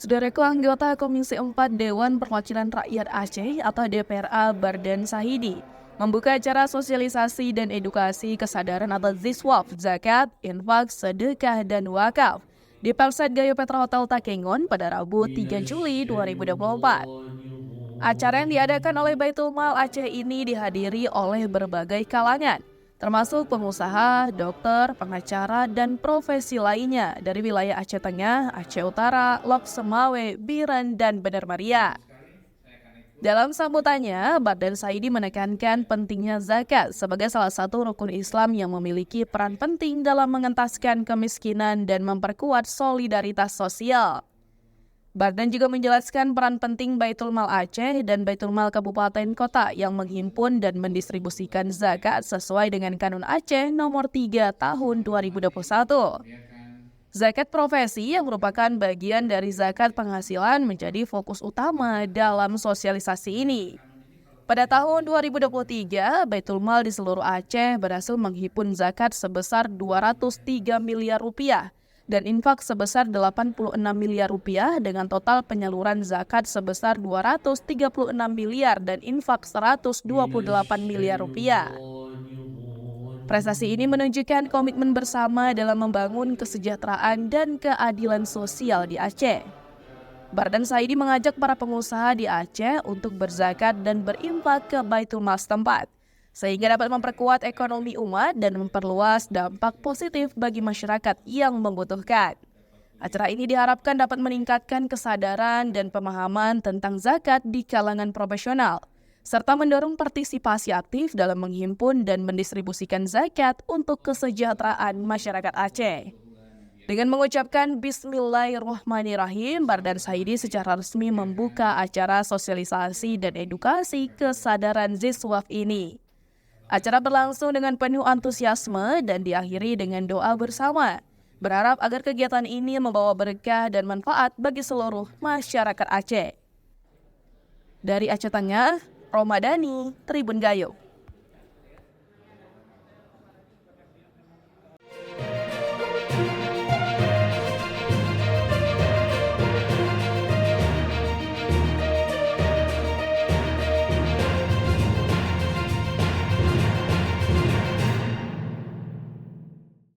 Saudaraku, anggota Komisi 4 Dewan Perwakilan Rakyat Aceh atau DPRA Bardan Sahidi membuka acara sosialisasi dan edukasi kesadaran atau Ziswaf, zakat, infak, sedekah, dan wakaf di Persed Gayo Petra Hotel Takengon pada Rabu 3 Juli 2024. Acara yang diadakan oleh Baitul Mal Aceh ini dihadiri oleh berbagai kalangan, termasuk pengusaha, dokter, pengacara, dan profesi lainnya dari wilayah Aceh Tengah, Aceh Utara, Lok Semawe, Biren, dan Bener Meriah. Dalam sambutannya, Bardan Saidi menekankan pentingnya zakat sebagai salah satu rukun Islam yang memiliki peran penting dalam mengentaskan kemiskinan dan memperkuat solidaritas sosial. Bardan juga menjelaskan peran penting Baitul Mal Aceh dan Baitul Mal Kabupaten Kota yang menghimpun dan mendistribusikan zakat sesuai dengan Kanun Aceh nomor 3 tahun 2021. Zakat profesi yang merupakan bagian dari zakat penghasilan menjadi fokus utama dalam sosialisasi ini. Pada tahun 2023, Baitul Mal di seluruh Aceh berhasil menghimpun zakat sebesar 203 miliar rupiah dan infak sebesar 86 miliar rupiah dengan total penyaluran zakat sebesar 236 miliar dan infak 128 miliar rupiah. Prestasi ini menunjukkan komitmen bersama dalam membangun kesejahteraan dan keadilan sosial di Aceh. Bardan Saidi mengajak para pengusaha di Aceh untuk berzakat dan berinfak ke Baitul Mal setempat, sehingga dapat memperkuat ekonomi umat dan memperluas dampak positif bagi masyarakat yang membutuhkan. Acara ini diharapkan dapat meningkatkan kesadaran dan pemahaman tentang zakat di kalangan profesional, serta mendorong partisipasi aktif dalam menghimpun dan mendistribusikan zakat untuk kesejahteraan masyarakat Aceh. Dengan mengucapkan Bismillahirrahmanirrahim, Bardan Saidi secara resmi membuka acara sosialisasi dan edukasi kesadaran Ziswaf ini. Acara berlangsung dengan penuh antusiasme dan diakhiri dengan doa bersama, berharap agar kegiatan ini membawa berkah dan manfaat bagi seluruh masyarakat Aceh. Dari Aceh Tengah, Romadani, Tribun Gayo.